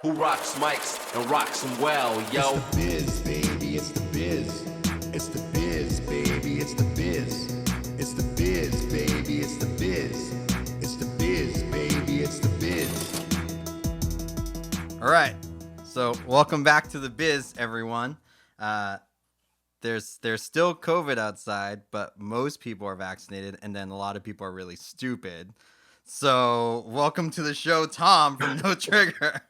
Who rocks mics and rocks them well, yo? It's the biz, baby, it's the biz. It's the biz, baby, it's the biz. It's the biz, baby, it's the biz. It's the biz, baby, it's the biz. All right, so welcome back to the biz, everyone. There's still COVID outside, but most people are vaccinated, and then a lot of people are really stupid. So welcome to the show, Tom from No Trigger.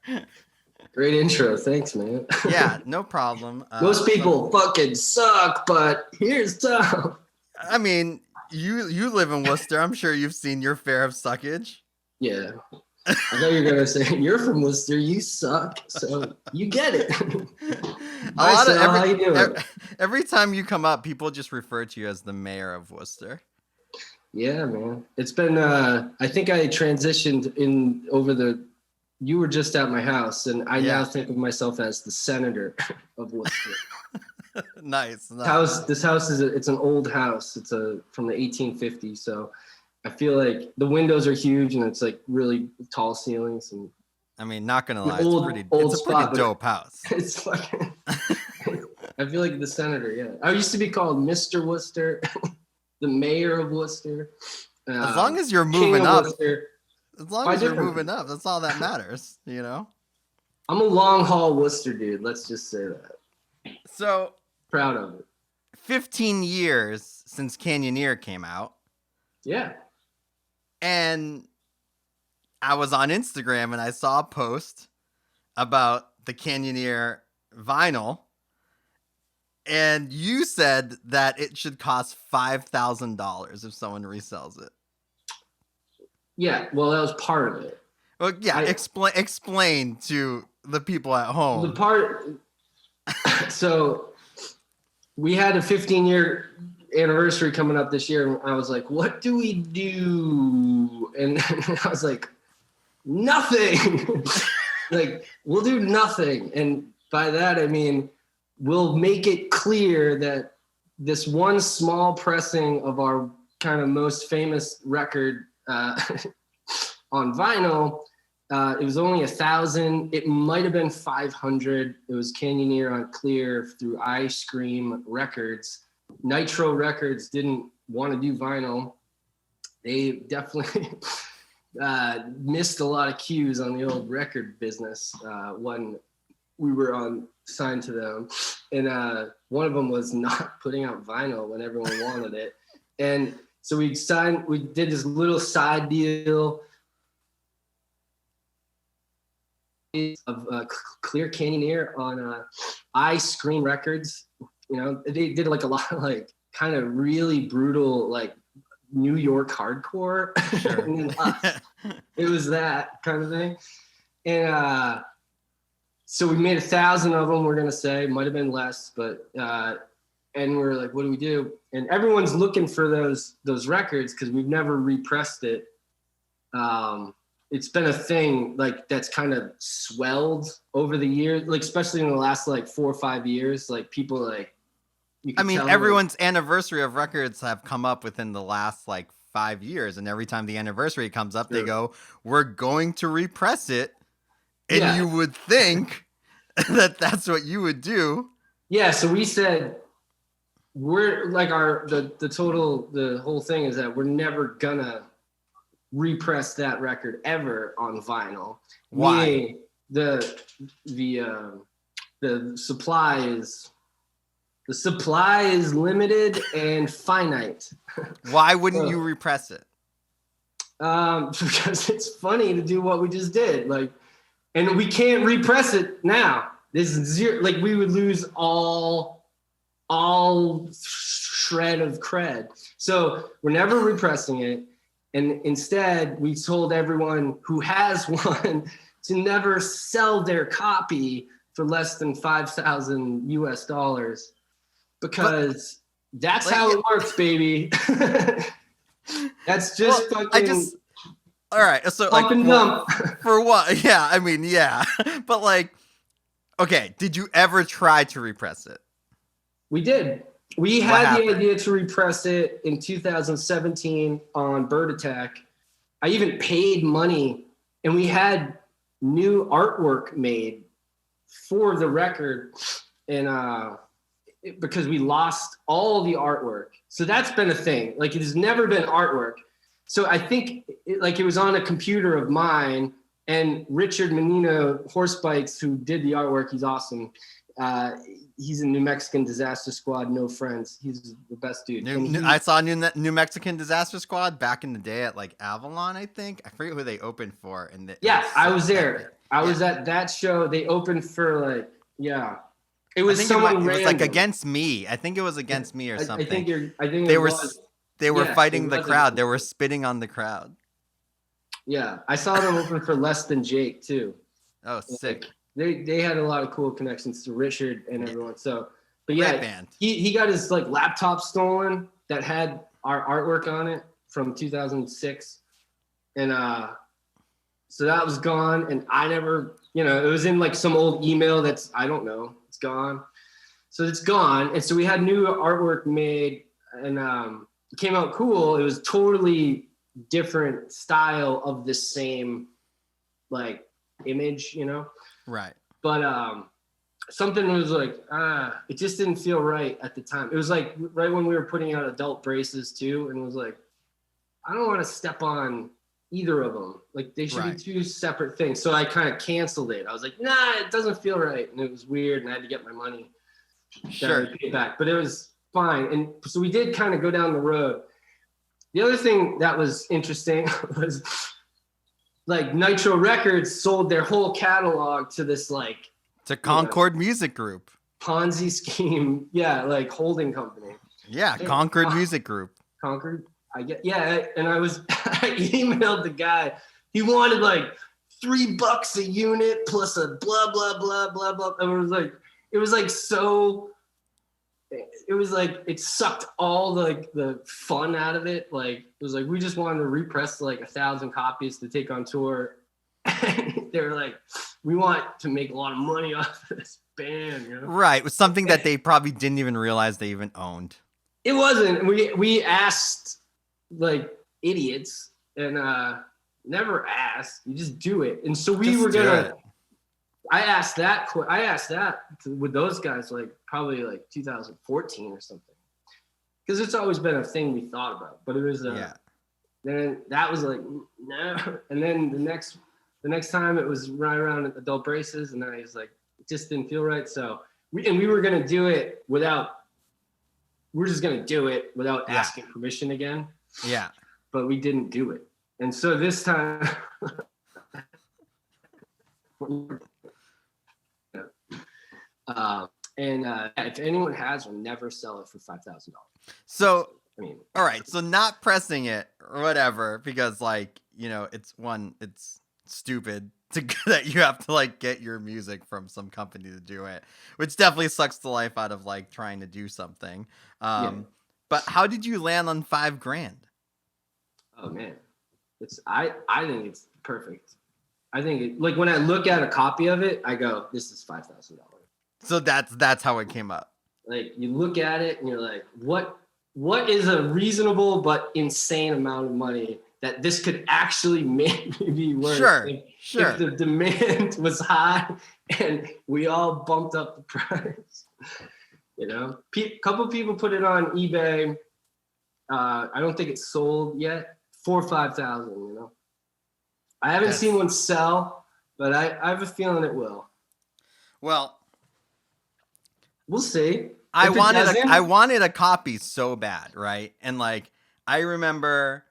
Great intro. Thanks, man. Yeah, no problem. Most people fucking suck, but here's Tom. I mean, you live in Worcester. I'm sure you've seen your fair of suckage. Yeah. I thought you were going to say, you're from Worcester, you suck, so you get it. How you doing? Every time you come up, people just refer to you as the mayor of Worcester. Yeah, man. It's been, I think I transitioned you were just at my house, and I now think of myself as the senator of Worcester. Nice. This house it's an old house. It's from the 1850s, so I feel like the windows are huge and it's like really tall ceilings. And I mean, not gonna lie, it's a pretty dope house. It's fucking. I feel like the senator. Yeah, I used to be called Mr. Worcester, the mayor of Worcester. As long as you're moving up. Worcester. As long as you're moving up, that's all that matters, you know? I'm a long haul Worcester dude. Let's just say that. So proud of it. 15 years since Canyoneer came out. Yeah. And I was on Instagram and I saw a post about the Canyoneer vinyl. And you said that it should cost $5,000 if someone resells it. Yeah, well, that was part of it. Well, yeah, explain to the people at home. So we had a 15-year anniversary coming up this year, and I was like, what do we do? And I was like, nothing. Like, we'll do nothing. And by that, I mean, we'll make it clear that this one small pressing of our kind of most famous record on vinyl, it was only 1,000. It might have been 500. It was Canyoneer on clear through Ice Cream Records. Nitro Records didn't want to do vinyl. They definitely missed a lot of cues on the old record business when we were signed to them. And one of them was not putting out vinyl when everyone wanted it. And so we did this little side deal of Clear Canyoneer on Ice Cream Records. You know, they did like a lot of like kind of really brutal like New York hardcore. Sure. And it was that kind of thing. And so we made 1,000 of them, we're gonna say, might have been less, but and we're like, what do we do? And everyone's looking for those records because we've never repressed it. It's been a thing like that's kind of swelled over the years, like especially in the last like 4 or 5 years. Like people like, I mean, everyone's anniversary of records have come up within the last like 5 years, and every time the anniversary comes up, they go, "We're going to repress it," and you would think that that's what you would do. Yeah, so we said we're like the whole thing is that we're never gonna repress that record ever on vinyl. Why? Meaning the supply is limited and finite. Why wouldn't you repress it? Because it's funny to do what we just did, like, and we can't repress it now. This is zero. Like we would lose all shred of cred. So we're never repressing it. And instead, we told everyone who has one to never sell their copy for less than $5,000 because that's how it works, baby. That's just fucking. All right. So like, for what? Yeah. I mean, yeah. But like, okay. Did you ever try to repress it? We did. We had the idea to repress it in 2017 on Bird Attack. I even paid money, and we had new artwork made for the record, and because we lost all the artwork. So that's been a thing. Like, it has never been artwork. So I think it was on a computer of mine, and Richard Menino Horsebikes, who did the artwork, he's awesome. He's in New Mexican Disaster Squad, No Friends. He's the best dude. I saw New Mexican Disaster Squad back in the day at like Avalon, I think. I forget who they opened for. And I was there. I was at that show. They opened for like, it was someone it was random. like Against Me. I think it was Against Me or something. I think they were fighting the crowd. They were spitting on the crowd. Yeah, I saw them open for Less Than Jake too. Oh, sick. They had a lot of cool connections to Richard and everyone. So, but yeah, band. He got his like laptop stolen that had our artwork on it from 2006, and so that was gone. And I never, it was in like some old email that's, I don't know, it's gone. So it's gone, and so we had new artwork made, and it came out cool. It was totally different style of the same like image, Right. But something was like, it just didn't feel right at the time. It was like right when we were putting out Adult Braces too, and it was like, I don't want to step on either of them. Like, they should be two separate things. So I kind of canceled it. I was like, nah, it doesn't feel right, and it was weird, and I had to get my money. Sure. Pay back, but it was fine. And so we did kind of go down the road. The other thing that was interesting was, like, Nitro Records sold their whole catalog to this like to Concord Music Group Ponzi scheme, like holding company. Yeah, Concord Music Group. Concord, I and I emailed the guy. He wanted like $3 a unit plus a blah blah blah blah blah. And it was like it sucked all the fun out of it. Like, it was like, we just wanted to repress like 1,000 copies to take on tour. And they were like, we want to make a lot of money off of this band, Right. It was something that they probably didn't even realize they even owned. It wasn't. We asked like idiots, and never asked. You just do it. And so we were gonna. I asked that with those guys like probably like 2014 or something, because it's always been a thing we thought about. But it was then that was like, no. And then the next time it was right around Adult Braces, and then I was like, it just didn't feel right. So we were gonna do it without. We're just gonna do it without asking permission again. Yeah. But we didn't do it, and so this time. If anyone has one, never sell it for $5,000. So, all right. So not pressing it or whatever, because like, it's stupid that you have to like get your music from some company to do it, which definitely sucks the life out of like trying to do something. But how did you land on $5,000? Oh man, I think it's perfect. I think like when I look at a copy of it, I go, this is $5,000. So that's how it came up. Like, you look at it and you're like, what is a reasonable but insane amount of money that this could actually make me be worth? Sure. If the demand was high and we all bumped up the price, couple people put it on eBay. I don't think it's sold yet for $5,000. I haven't seen one sell, but I have a feeling it will. Well, we'll see. I wanted a copy so bad, right? And like, I remember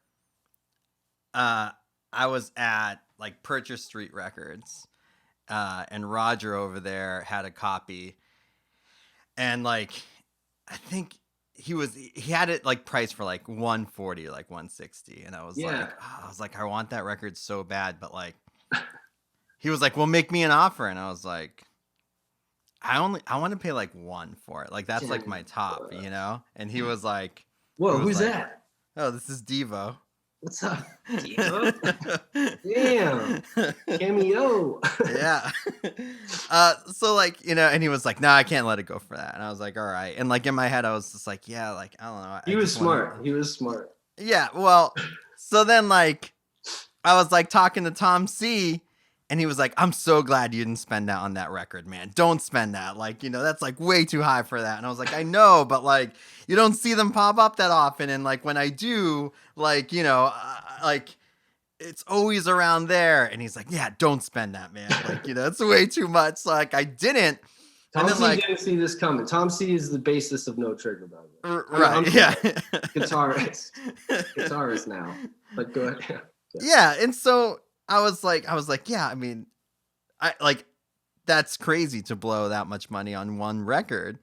I was at like Purchase Street Records, and Roger over there had a copy, and like, I think he had it like priced for like $140, like $160, and I was like, I want that record so bad, but like, he was like, well, make me an offer, and I was like, I want to pay like $1 for it, like that's like my top, and he was like, whoa, who's like, that? Oh, this is Devo. What's up, Devo? Damn, cameo. Yeah. So like, and he was like, no, I can't let it go for that. And I was like, all right. And like in my head, I was just like, yeah, like, I don't know. He was smart. He was smart. Yeah. Well, so then like, I was like talking to Tom C, And he was like, I'm so glad you didn't spend that on that record, man. Don't spend that. Like, that's like way too high for that. And I was like, I know, but like, you don't see them pop up that often. And like, when I do, like, like, it's always around there. And he's like, yeah, don't spend that, man. Like, it's way too much. So, like, I didn't. Tom C didn't see this coming. Tom C is the bassist of No Trigger, by the way. Right. Yeah. Guitarist now. But go ahead. Yeah. And so I was like, yeah, I mean, that's crazy to blow that much money on one record.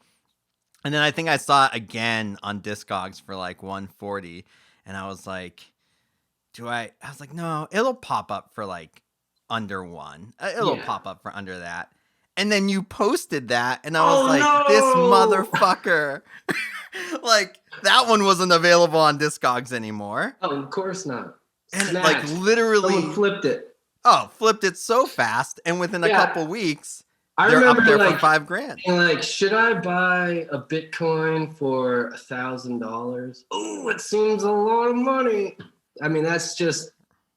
And then I think I saw it again on Discogs for like 140. And I was like, I was like, no, it'll pop up for like under one. It'll pop up for under that. And then you posted that, and I was this motherfucker. Like, that one wasn't available on Discogs anymore. Oh, of course not. And like, literally, someone flipped it. Oh, flipped it so fast, and within a couple weeks, I they're remember up there like, for $5,000. And like, should I buy a Bitcoin for $1,000? Oh, it seems a lot of money. I mean, that's just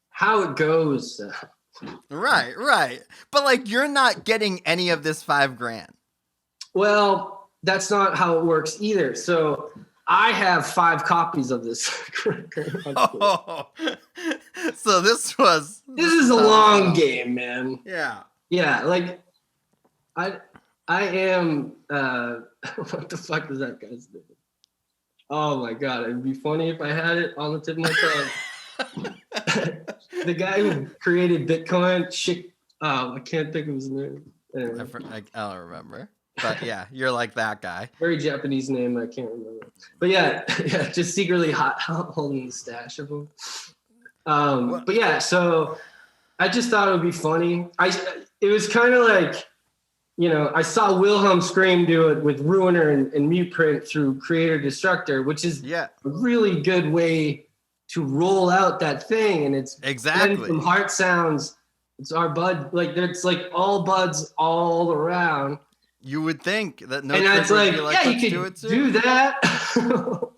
how it goes. Right. But like, you're not getting any of this $5,000. Well, that's not how it works either. So I have 5 copies of this. Oh. So this is a long game, man. Yeah. Yeah. Like I am, what the fuck is that guy's name? Oh my God. It'd be funny if I had it on the tip of my tongue. The guy who created Bitcoin, I can't think of his name. I don't remember. But yeah, you're like that guy. Very Japanese name, I can't remember. But yeah, just secretly holding the stash of them. But yeah, so I just thought it would be funny. It was kind of like, I saw Wilhelm Scream do it with Ruiner and Mute Print through Creator Destructor, which is a really good way to roll out that thing. And it's exactly from Heart Sounds. It's our bud, like it's like all buds all around. You would think that and it's like, you could do that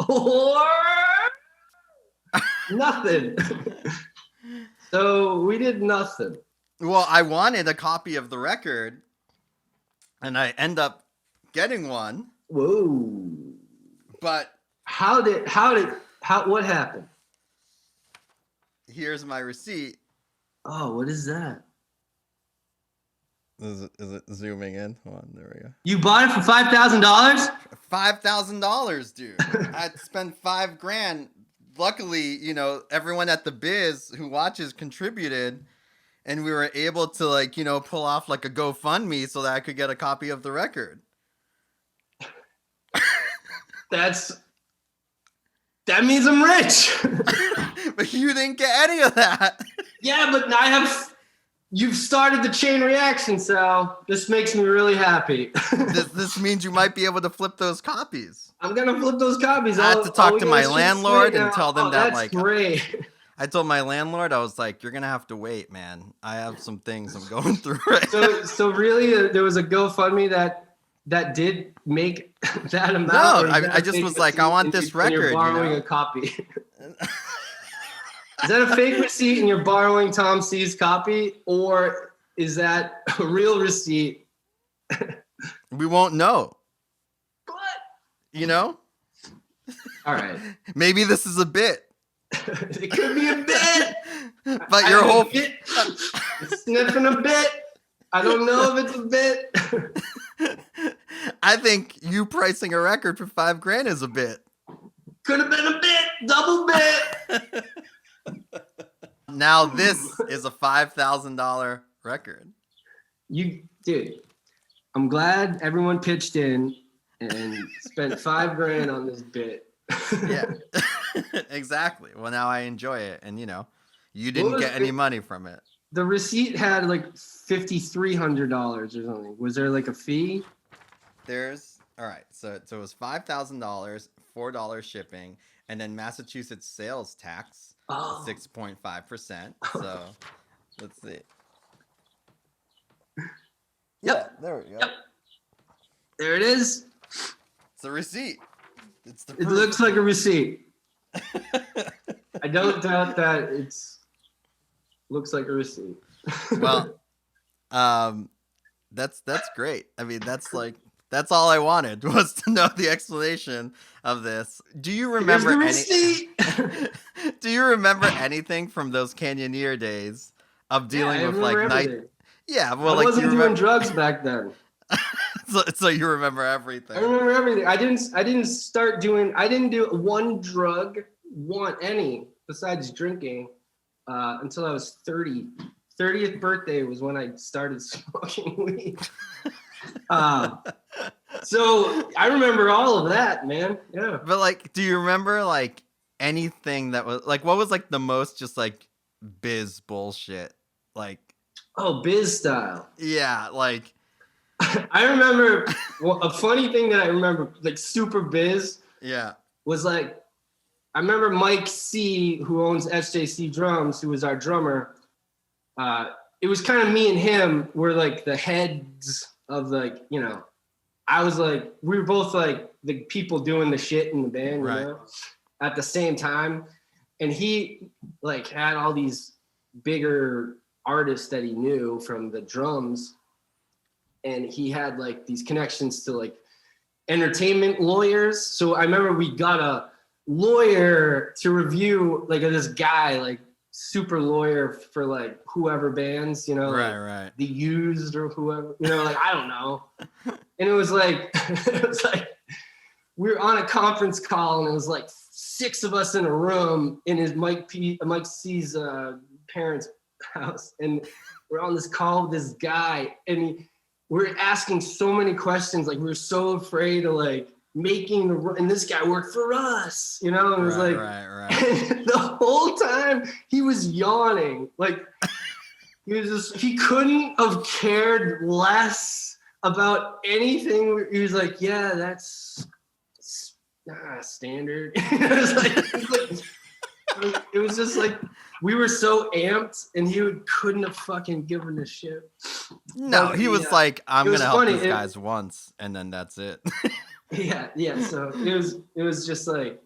or nothing. So we did nothing. Well, I wanted a copy of the record, and I end up getting one. Whoa! But what happened? Here's my receipt. Oh, what is that? Is it zooming in? Hold on, there we go. You bought it for $5,000? $5,000, dude. I spent $5,000. Luckily, everyone at the Biz who watches contributed, and we were able to like, pull off like a GoFundMe so that I could get a copy of the record. That means I'm rich. But you didn't get any of that. Yeah, but you've started the chain reaction, Sal. This makes me really happy. This means you might be able to flip those copies. I'm going to flip those copies. I have to talk to my landlord and tell them that, that's like, great. I told my landlord, I was like, you're going to have to wait, man. I have some things I'm going through right now. So really, there was a GoFundMe that did make that amount? No, I just was like, I want this record. You're borrowing a copy. Is that a fake receipt and you're borrowing Tom C's copy? Or is that a real receipt? We won't know. What? All right. Maybe this is a bit. It could be a bit. But your whole... Sniffing a bit. I don't know if it's a bit. I think you pricing a record for $5,000 is a bit. Could have been a bit, double bit. Now this is a $5,000 record. Dude, I'm glad everyone pitched in and spent $5,000 on this bit. Yeah, exactly. Well, now I enjoy it, and you didn't get any money from it. The receipt had like $5,300 or something. Was there like a fee? All right. So it was $5,000, $4 shipping, and then Massachusetts sales tax, 6.5%. So let's see. Yep. Yeah, there we go. Yep. There it is. It's a receipt. It looks like a receipt. I don't doubt that looks like a receipt. Well, That's great. I mean, that's all I wanted was to know the explanation of this. Do you Here's remember the any? receipt. Do you remember anything from those Canyoneer days of Yeah, dealing I with remember like night? everything. Yeah, I well, like wasn't you doing remember. drugs back then. So you remember I everything. remember everything. I didn't do one drug, any besides drinking, until I was 30. 30th birthday was when I started smoking weed. So I remember all of that, man. Yeah. But like, do you remember like anything that was like, what was like the most just like biz bullshit? Like, Oh, biz style. yeah, like, I remember a funny thing that I remember, like super biz, yeah, was like, I remember Mike C, who owns SJC Drums, who was our drummer. It was kind of me and him were like the heads of like, I was like, we were both like the people doing the shit in the band, right. At the same time. And he like had all these bigger artists that he knew from the drums. And he had like these connections to like entertainment lawyers. So I remember we got a lawyer to review like this guy, like super lawyer for like whoever bands, Right. The Used or whoever, like I don't know. And it was like we were on a conference call and it was like 6 of us in a room in his Mike C's parents' house, and we're on this call with this guy, and we're asking so many questions, like we were so afraid of like making and this guy worked for us, and it was right, like right. And the whole time he was yawning, like he couldn't have cared less about anything. He was like, yeah, that's standard. It was just like we were so amped, and he couldn't have fucking given a shit. No, he was like, I'm gonna help funny. these guys once, and then that's it. Yeah. So it was just like,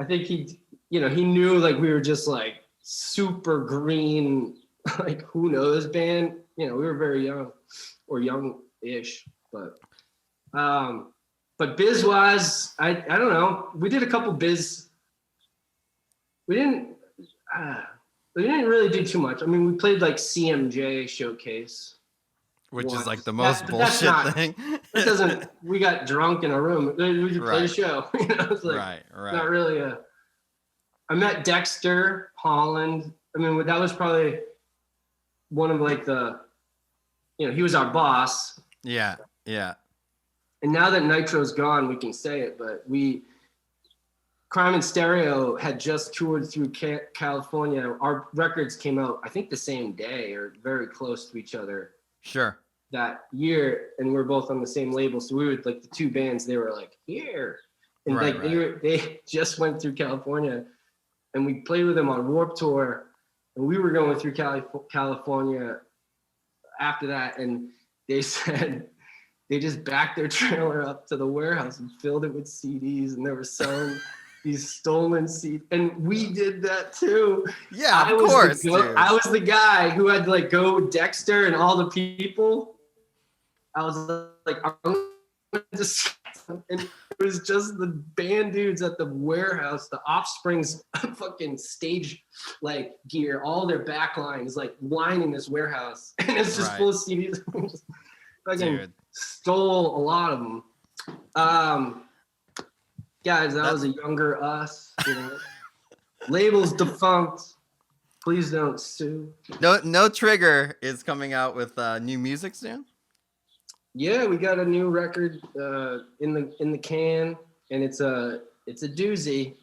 I think he knew like we were just like super green, like who knows band. We were very young, or young-ish, but biz wise, I don't know. We did a couple biz. We didn't really do too much. I mean, we played like CMJ Showcase, Which once. is like the most bullshit thing. That doesn't. We got drunk in a room. We just played a Right. show. It's like, Right. not really I met Dexter Holland. I mean, that was probably one of like the, he was our boss. Yeah. And now that Nitro's gone, we can say it, but Crime and Stereo had just toured through California. Our records came out, I think, the same day or very close to each other. Sure. That year, and we're both on the same label. So we were like the two bands. They were like here, and Right, like they just went through California, and we played with them on Warped Tour, and we were going through California after that, and they said they just backed their trailer up to the warehouse and filled it with CDs, and they were selling these stolen CDs, and we did that too. Yeah, of course. I was the guy who had to like go with Dexter and all the people. I was like, I'm just, and it was just the band dudes at the warehouse, the Offspring's fucking stage like gear, all their backline is like lining this warehouse, and it's just full of CDs. Fucking stole a lot of them. Guys, that was a younger us. Labels defunct. Please don't sue. No Trigger is coming out with new music soon. Yeah, we got a new record in the can, and it's a doozy.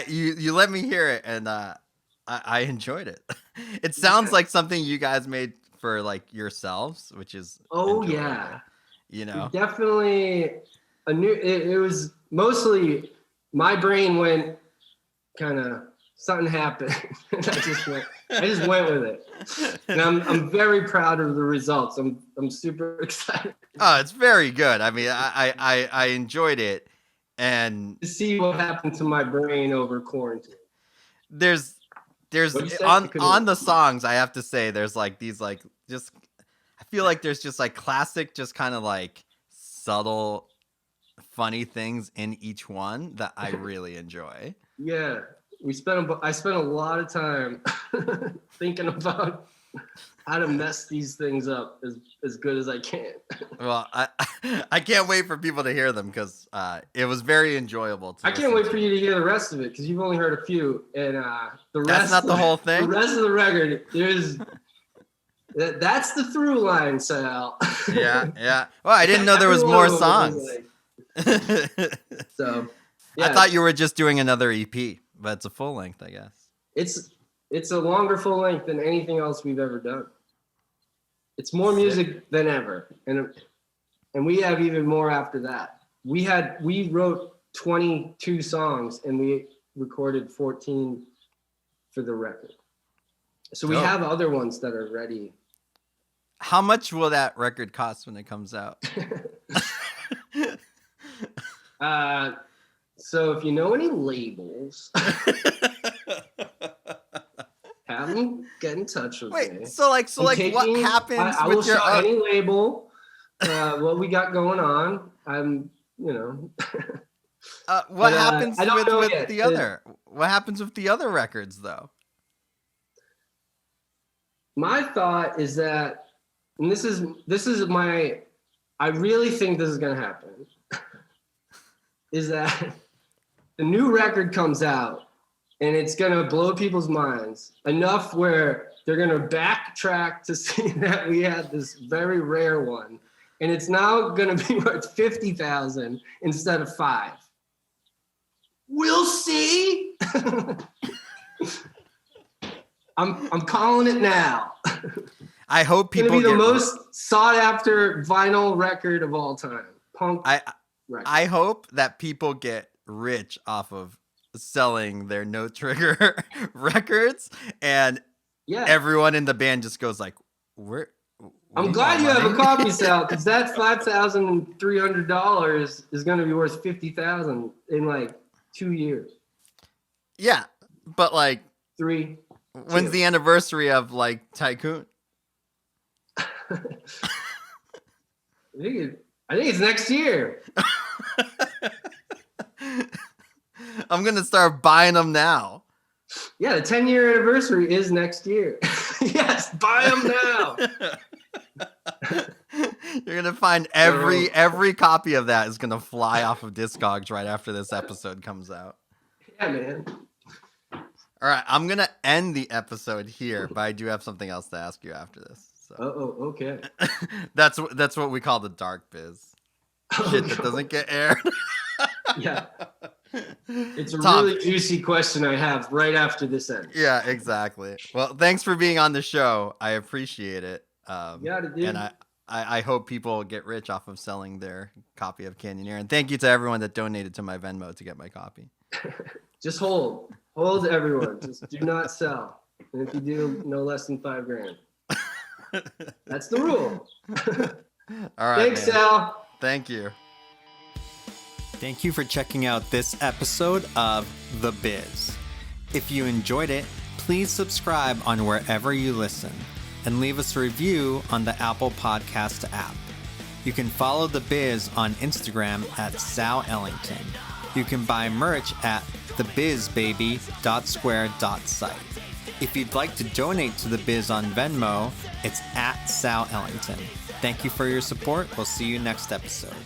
You let me hear it, and I enjoyed it. It sounds like something you guys made for like yourselves, which is Yeah, definitely a new. It was mostly my brain went kind of something happened. I just went with it, and I'm very proud of the results. I'm super excited. Oh, it's very good. I mean, I enjoyed it, and to see what happened to my brain over quarantine. There's on the songs, I have to say, there's like these like just feel like there's just like classic, just kind of like subtle, funny things in each one that I really enjoy. Yeah, I spent a lot of time thinking about how to mess these things up as good as I can. Well, I can't wait for people to hear them because it was very enjoyable. I can't wait for you to hear the rest of it because you've only heard a few, and the rest. That's not the whole thing. The rest of the record, that's the through line, Sal. Yeah. Well, I didn't know there was more songs. So, yeah. I thought you were just doing another EP, but it's a full length, I guess. It's a longer full length than anything else we've ever done. It's more music than ever, and we have even more after that. We wrote 22 songs and we recorded 14 for the record. So we have other ones that are ready. How much will that record cost when it comes out? So if you know any labels, have them get in touch with me. So what happens I with will your show any label what we got going on. I'm, what happens with the other? What happens with the other records though? My thought is that, and this is I really think this is gonna happen, is that the new record comes out and it's gonna blow people's minds enough where they're gonna backtrack to see that we had this very rare one, and it's now gonna be worth 50,000 instead of 5. We'll see. I'm calling it now. I hope people it's gonna be the most sought after vinyl record of all time. Punk. Record. I hope that people get rich off of selling their No Trigger records, and everyone in the band just goes like, I'm glad you have a copy, Sal, because that $5,300 is going to be worth $50,000 in like 2 years. Yeah, but like 3. When's the anniversary of like Tycoon? I think it's next year. I'm gonna start buying them now. Yeah, the 10-year anniversary is next year. Yes, buy them now. You're gonna find every copy of that is gonna fly off of Discogs right after this episode comes out. Yeah, man. All right, I'm gonna end the episode here, but I do have something else to ask you after this. So. Okay. That's what we call the dark biz. Shit that doesn't get aired. Yeah. It's a really juicy question I have right after this ends. Yeah, exactly. Well, thanks for being on the show. I appreciate it. Dude. And I hope people get rich off of selling their copy of Canyoneer. And thank you to everyone that donated to my Venmo to get my copy. Just hold everyone. Just do not sell. And if you do, no less than $5,000. That's the rule. All right. Thanks, Sal. Thank you. Thank you for checking out this episode of The Biz. If you enjoyed it, please subscribe on wherever you listen and leave us a review on the Apple Podcast app. You can follow The Biz on Instagram at Sal Ellington. You can buy merch at thebizbaby.square.site. If you'd like to donate to The Biz on Venmo, it's at Sal Ellington. Thank you for your support. We'll see you next episode.